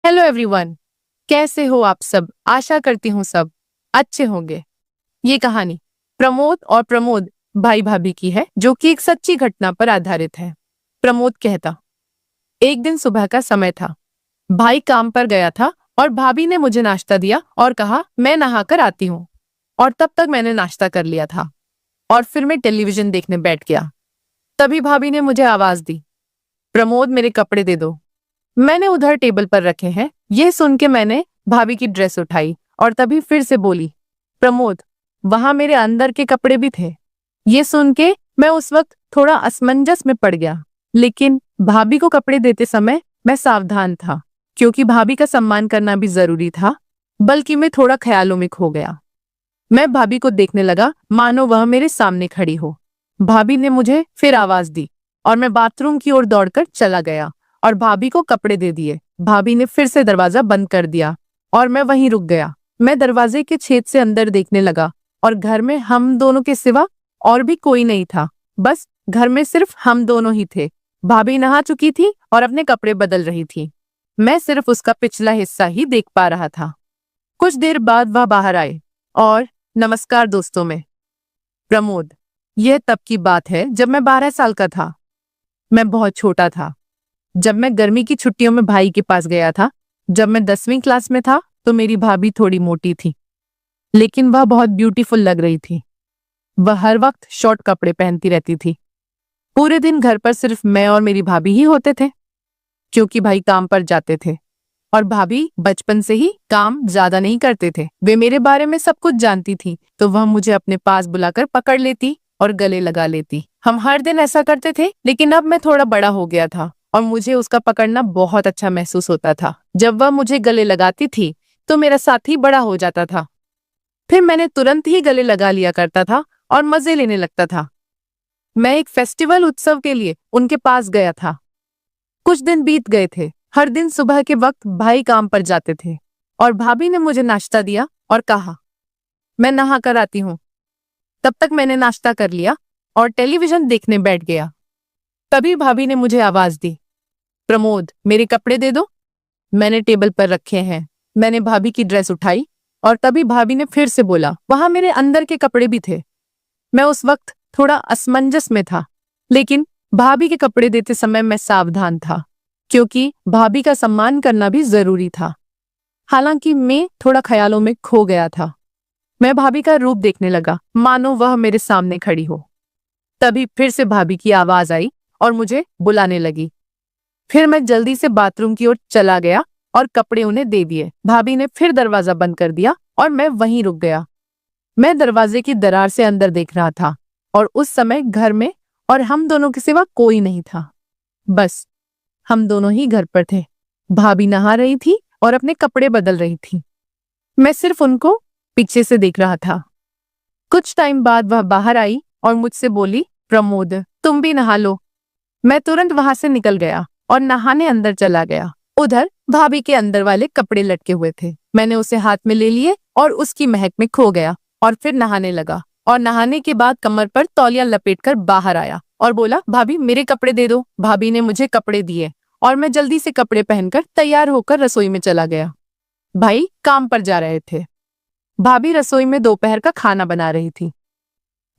Hello everyone. कैसे हो आप सब? आशा करती हूँ सब अच्छे होंगे। ये कहानी प्रमोद और प्रमोद भाई भाभी की है, जो कि एक सच्ची घटना पर आधारित है। प्रमोद कहता, एक दिन सुबह का समय था। भाई काम पर गया था और भाभी ने मुझे नाश्ता दिया और कहा मैं नहाकर आती हूँ। और तब तक मैंने नाश्ता कर लिया था और फिर मैं टेलीविजन देखने बैठ गया। तभी भाभी ने मुझे आवाज दी, प्रमोद मेरे कपड़े दे दो। मैंने उधर टेबल पर रखे हैं। यह सुन के मैंने भाभी की ड्रेस उठाई और तभी फिर से बोली, प्रमोद वहां मेरे अंदर के कपड़े भी थे। ये सुन के मैं उस वक्त थोड़ा असमंजस में पड़ गया, लेकिन भाभी को कपड़े देते समय मैं सावधान था, क्योंकि भाभी का सम्मान करना भी जरूरी था। बल्कि मैं थोड़ा ख्यालों में खो गया। मैं भाभी को देखने लगा मानो वह मेरे सामने खड़ी हो। भाभी ने मुझे फिर आवाज दी और मैं बाथरूम की ओर दौड़कर चला गया और भाभी को कपड़े दे दिए। भाभी ने फिर से दरवाजा बंद कर दिया और मैं वहीं रुक गया। मैं दरवाजे के छेद से अंदर देखने लगा और घर में हम दोनों के सिवा और भी कोई नहीं था। बस घर में सिर्फ हम दोनों ही थे। भाभी नहा चुकी थी और अपने कपड़े बदल रही थी। मैं सिर्फ उसका पिछला हिस्सा ही देख पा रहा था। कुछ देर बाद वह बाहर आए और नमस्कार दोस्तों में। प्रमोद, यह तब की बात है जब मैं 12 साल का था। मैं बहुत छोटा था जब मैं गर्मी की छुट्टियों में भाई के पास गया था। जब मैं 10वीं क्लास में था तो मेरी भाभी थोड़ी मोटी थी, लेकिन वह बहुत ब्यूटीफुल लग रही थी। वह हर वक्त शॉर्ट कपड़े पहनती रहती थी। पूरे दिन घर पर सिर्फ मैं और मेरी भाभी ही होते थे, क्योंकि भाई काम पर जाते थे और भाभी बचपन से ही काम ज्यादा नहीं करते थे। वे मेरे बारे में सब कुछ जानती थी, तो वह मुझे अपने पास बुलाकर पकड़ लेती और गले लगा लेती। हम हर दिन ऐसा करते थे, लेकिन अब मैं थोड़ा बड़ा हो गया था और मुझे उसका पकड़ना बहुत अच्छा महसूस होता था। जब वह मुझे गले लगाती थी तो मेरा साथी बड़ा हो जाता था। फिर मैंने तुरंत ही गले लगा लिया करता था और मजे लेने लगता था। मैं एक फेस्टिवल उत्सव के लिए उनके पास गया था। कुछ दिन बीत गए थे। हर दिन सुबह के वक्त भाई काम पर जाते थे और भाभी ने मुझे नाश्ता दिया और कहा मैं नहा कर आती हूँ। तब तक मैंने नाश्ता कर लिया और टेलीविजन देखने बैठ गया। तभी भाभी ने मुझे आवाज दी, प्रमोद मेरे कपड़े दे दो। मैंने टेबल पर रखे हैं। मैंने भाभी की ड्रेस उठाई और तभी भाभी ने फिर से बोला, वहां मेरे अंदर के कपड़े भी थे। मैं उस वक्त थोड़ा असमंजस में था, लेकिन भाभी के कपड़े देते समय मैं सावधान था, क्योंकि भाभी का सम्मान करना भी जरूरी था। हालांकि मैं थोड़ा ख्यालों में खो गया था। मैं भाभी का रूप देखने लगा मानो वह मेरे सामने खड़ी हो। तभी फिर से भाभी की आवाज आई और मुझे बुलाने लगी। फिर मैं जल्दी से बाथरूम की ओर चला गया और कपड़े उन्हें दे दिए। भाभी ने फिर दरवाजा बंद कर दिया और मैं वहीं रुक गया। मैं दरवाजे की दरार से अंदर देख रहा था और उस समय घर में और हम दोनों के सिवा कोई नहीं था। बस हम दोनों ही घर पर थे। भाभी नहा रही थी और अपने कपड़े बदल रही थी। मैं सिर्फ उनको पीछे से देख रहा था। कुछ टाइम बाद वह बाहर आई और मुझसे बोली, प्रमोद तुम भी नहा लो। मैं तुरंत वहां से निकल गया और नहाने अंदर चला गया। उधर भाभी के अंदर वाले कपड़े लटके हुए थे। मैंने उसे हाथ में ले लिए और उसकी महक में खो गया और फिर नहाने लगा। और नहाने के बाद कमर पर तौलिया लपेटकर बाहर आया और बोला, भाभी मेरे कपड़े दे दो। भाभी ने मुझे कपड़े दिए और मैं जल्दी से कपड़े पहनकर तैयार होकर रसोई में चला गया। भाई काम पर जा रहे थे। भाभी रसोई में दोपहर का खाना बना रही थी।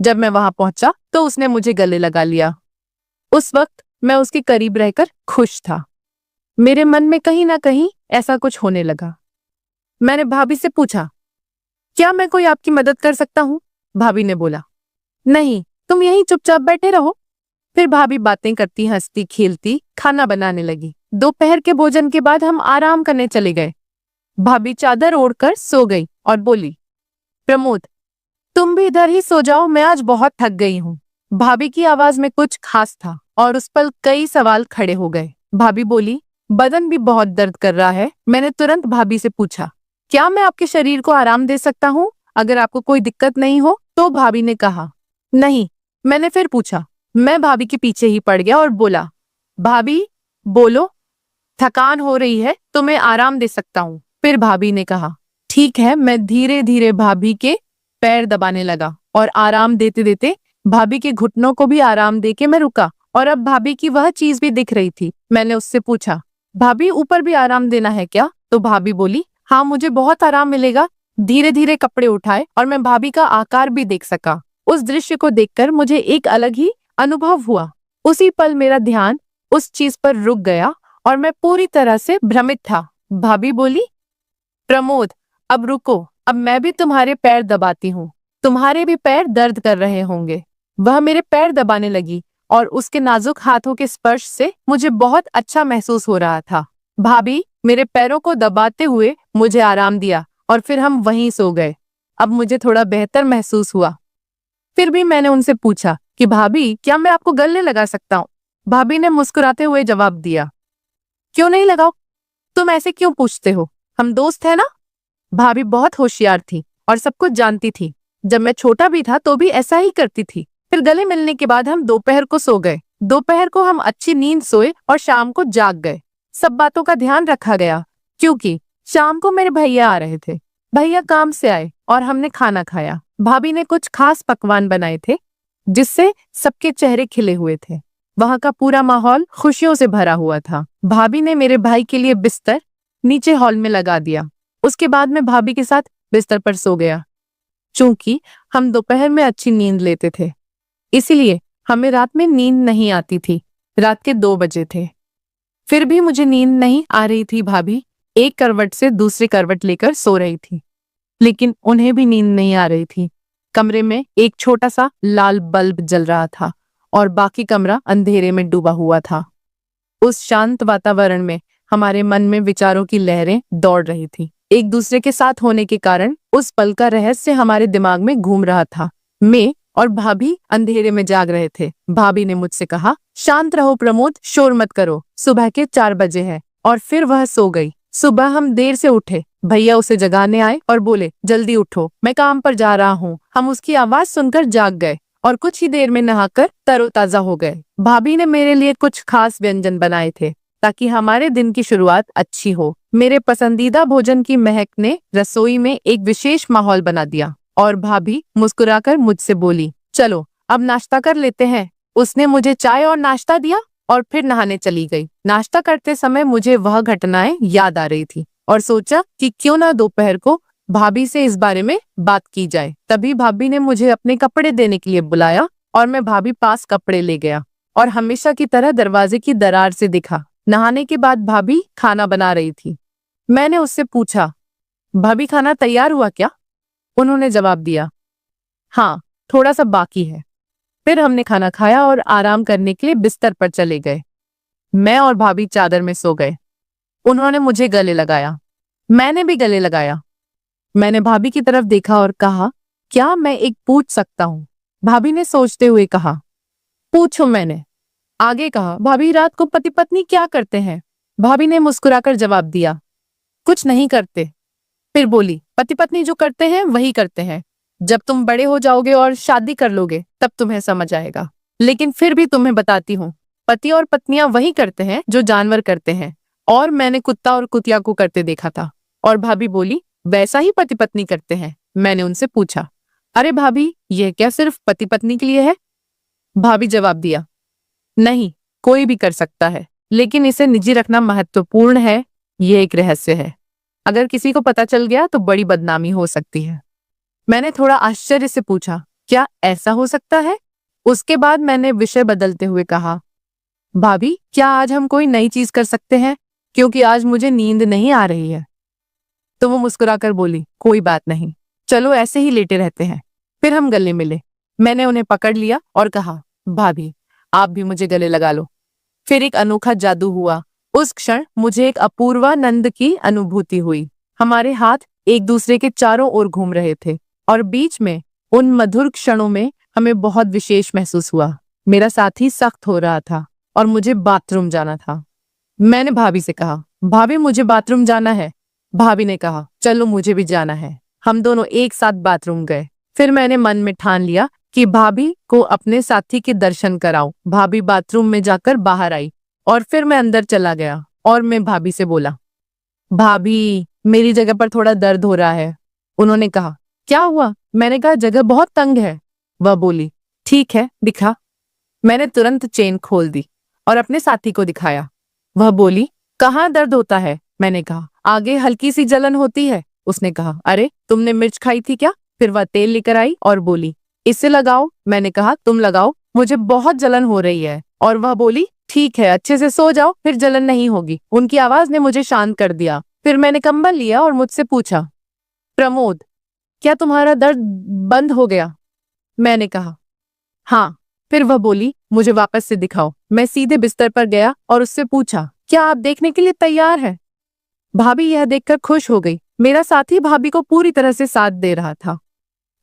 जब मैं वहां पहुंचा तो उसने मुझे गले लगा लिया। उस वक्त मैं उसके करीब रहकर खुश था। मेरे मन में कहीं ना कहीं ऐसा कुछ होने लगा। मैंने भाभी से पूछा, क्या मैं कोई आपकी मदद कर सकता हूँ? भाभी ने बोला, नहीं, तुम यहीं चुपचाप बैठे रहो। फिर भाभी बातें करती हंसती खेलती खाना बनाने लगी। दोपहर के भोजन के बाद हम आराम करने चले गए। भाभी चादर ओढ़कर सो गई और बोली, प्रमोद तुम भी इधर ही सो जाओ, मैं आज बहुत थक गई हूँ। भाभी की आवाज में कुछ खास था और उस पर कई सवाल खड़े हो गए। भाभी बोली, बदन भी बहुत दर्द कर रहा है। मैंने तुरंत भाभी से पूछा, क्या मैं आपके शरीर को आराम दे सकता हूँ अगर आपको कोई दिक्कत नहीं हो? तो भाभी ने कहा, नहीं। मैंने फिर पूछा। मैं भाभी के पीछे ही पड़ गया और बोला, भाभी बोलो, थकान हो रही है तो मैं आराम दे सकता हूँ। फिर भाभी ने कहा, ठीक है। मैं धीरे धीरे भाभी के पैर दबाने लगा और आराम देते देते भाभी के घुटनों को भी आराम देके मैं रुका और अब भाभी की वह चीज भी दिख रही थी। मैंने उससे पूछा, भाभी ऊपर भी आराम देना है क्या? तो भाभी बोली, हाँ मुझे बहुत आराम मिलेगा। धीरे धीरे कपड़े उठाए और मैं भाभी का आकार भी देख सका। उस दृश्य को देखकर मुझे एक अलग ही अनुभव हुआ। उसी पल मेरा ध्यान उस चीज पर रुक गया और मैं पूरी तरह से भ्रमित था। भाभी बोली, प्रमोद अब रुको, अब मैं भी तुम्हारे पैर दबाती हूँ, तुम्हारे भी पैर दर्द कर रहे होंगे। वह मेरे पैर दबाने लगी और उसके नाजुक हाथों के स्पर्श से मुझे बहुत अच्छा महसूस हो रहा था। भाभी मेरे पैरों को दबाते हुए मुझे आराम दिया और फिर हम वहीं सो गए। अब मुझे थोड़ा बेहतर महसूस हुआ। फिर भी मैंने उनसे पूछा कि भाभी क्या मैं आपको गले लगा सकता हूँ? भाभी ने मुस्कुराते हुए जवाब दिया, क्यों नहीं लगाओ, तुम ऐसे क्यों पूछते हो, हम दोस्त है ना। भाभी बहुत होशियार थी और सब कुछ जानती थी। जब मैं छोटा भी था तो भी ऐसा ही करती थी। फिर गले मिलने के बाद हम दोपहर को सो गए। दोपहर को हम अच्छी नींद सोए और शाम को जाग गए। सब बातों का ध्यान रखा गया क्योंकि शाम को मेरे भैया आ रहे थे। भैया काम से आए और हमने खाना खाया। भाभी ने कुछ खास पकवान बनाए थे जिससे सबके चेहरे खिले हुए थे। वहां का पूरा माहौल खुशियों से भरा हुआ था। भाभी ने मेरे भाई के लिए बिस्तर नीचे हॉल में लगा दिया। उसके बाद मैं भाभी के साथ बिस्तर पर सो गया। चूंकि हम दोपहर में अच्छी नींद लेते थे, इसीलिए हमें रात में नींद नहीं आती थी। रात के 2 बजे थे, फिर भी मुझे नींद नहीं आ रही थी। भाभी एक करवट से दूसरी करवट लेकर सो रही थी, लेकिन उन्हें भी नींद नहीं आ रही थी। कमरे में एक छोटा सा लाल बल्ब जल रहा था और बाकी कमरा अंधेरे में डूबा हुआ था। उस शांत वातावरण में हमारे मन में विचारों की लहरें दौड़ रही थी। एक दूसरे के साथ होने के कारण उस पल का रहस्य हमारे दिमाग में घूम रहा था। मैं और भाभी अंधेरे में जाग रहे थे। भाभी ने मुझसे कहा, शांत रहो प्रमोद, शोर मत करो, सुबह के 4 बजे है। और फिर वह सो गई। सुबह हम देर से उठे। भैया उसे जगाने आए और बोले, जल्दी उठो, मैं काम पर जा रहा हूँ। हम उसकी आवाज सुनकर जाग गए और कुछ ही देर में नहाकर तरोताजा हो गए। भाभी ने मेरे लिए कुछ खास व्यंजन बनाए थे ताकि हमारे दिन की शुरुआत अच्छी हो। मेरे पसंदीदा भोजन की महक ने रसोई में एक विशेष माहौल बना दिया और भाभी मुस्कुराकर मुझसे बोली, चलो अब नाश्ता कर लेते हैं। उसने मुझे चाय और नाश्ता दिया और फिर नहाने चली गई। नाश्ता करते समय मुझे वह घटनाएं याद आ रही थी और सोचा कि क्यों ना दोपहर को भाभी से इस बारे में बात की जाए। तभी भाभी ने मुझे अपने कपड़े देने के लिए बुलाया और मैं भाभी पास कपड़े ले गया और हमेशा की तरह दरवाजे की दरार से दिखा। नहाने के बाद भाभी खाना बना रही थी। मैंने उससे पूछा, भाभी खाना तैयार हुआ क्या? उन्होंने जवाब दिया, हाँ थोड़ा सा बाकी है। फिर हमने खाना खाया और आराम करने के लिए बिस्तर पर चले गए। मैं और भाभी चादर में सो गए। उन्होंने मुझे गले लगाया, मैंने भी गले लगाया। मैंने भाभी की तरफ देखा और कहा, क्या मैं एक पूछ सकता हूँ? भाभी ने सोचते हुए कहा, पूछो। मैंने आगे कहा, भाभी रात को पति पत्नी क्या करते हैं? भाभी ने मुस्कुराकर जवाब दिया, कुछ नहीं करते। फिर बोली, पति पत्नी जो करते हैं वही करते हैं। जब तुम बड़े हो जाओगे और शादी कर लोगे तब तुम्हें समझ आएगा। लेकिन फिर भी तुम्हें बताती हूँ, पति और पत्नियां वही करते हैं जो जानवर करते हैं। और मैंने कुत्ता और कुतिया को करते देखा था। और भाभी बोली, वैसा ही पति पत्नी करते हैं। मैंने उनसे पूछा, अरे भाभी यह क्या सिर्फ पति पत्नी के लिए है? भाभी जवाब दिया, नहीं, कोई भी कर सकता है, लेकिन इसे निजी रखना महत्वपूर्ण है। ये एक रहस्य है, अगर किसी को पता चल गया तो बड़ी बदनामी हो सकती है। मैंने थोड़ा आश्चर्य से पूछा, क्या ऐसा हो सकता है? उसके बाद मैंने विषय बदलते हुए कहा, भाभी क्या आज हम कोई नई चीज कर सकते हैं, क्योंकि आज मुझे नींद नहीं आ रही है। तो वो मुस्कुराकर बोली, कोई बात नहीं, चलो ऐसे ही लेटे रहते हैं। फिर हम गले मिले। मैंने उन्हें पकड़ लिया और कहा, भाभी आप भी मुझे गले लगा लो। फिर एक अनोखा जादू हुआ। उस क्षण मुझे एक अपूर्वानंद की अनुभूति हुई। हमारे हाथ एक दूसरे के चारों ओर घूम रहे थे और बीच में उन मधुर क्षणों में हमें बहुत विशेष महसूस हुआ। मेरा साथी सख्त हो रहा था और मुझे बाथरूम जाना था। मैंने भाभी से कहा, भाभी मुझे बाथरूम जाना है। भाभी ने कहा, चलो मुझे भी जाना है। हम दोनों एक साथ बाथरूम गए। फिर मैंने मन में ठान लिया कि भाभी को अपने साथी के दर्शन कराऊं। भाभी बाथरूम में जाकर बाहर आई और फिर मैं अंदर चला गया और मैं भाभी से बोला, भाभी मेरी जगह पर थोड़ा दर्द हो रहा है। उन्होंने कहा, क्या हुआ? मैंने कहा, जगह बहुत तंग है। वह बोली, ठीक है दिखा। मैंने तुरंत चेन खोल दी और अपने साथी को दिखाया। वह बोली, कहाँ दर्द होता है? मैंने कहा, आगे हल्की सी जलन होती है। उसने कहा, अरे तुमने मिर्च खाई थी क्या? फिर वह तेल लेकर आई और बोली, इसे लगाओ। मैंने कहा, तुम लगाओ, मुझे बहुत जलन हो रही है। और वह बोली, ठीक है, अच्छे से सो जाओ, फिर जलन नहीं होगी। उनकी आवाज ने मुझे शांत कर दिया। फिर मैंने कंबल लिया और मुझसे पूछा, प्रमोद, क्या तुम्हारा दर्द बंद हो गया? मैंने कहा, हाँ। फिर वह बोली, मुझे वापस से दिखाओ। मैं सीधे बिस्तर पर गया और उससे पूछा, क्या आप देखने के लिए तैयार हैं? भाभी यह देखकर खुश हो गई। मेरा साथी भाभी को पूरी तरह से साथ दे रहा था।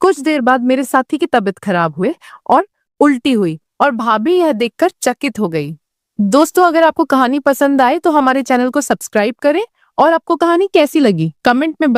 कुछ देर बाद मेरे साथी की तबीयत खराब हुई और उल्टी हुई और भाभी यह देखकर चकित हो गई। दोस्तों, अगर आपको कहानी पसंद आए तो हमारे चैनल को सब्सक्राइब करें और आपको कहानी कैसी लगी कमेंट में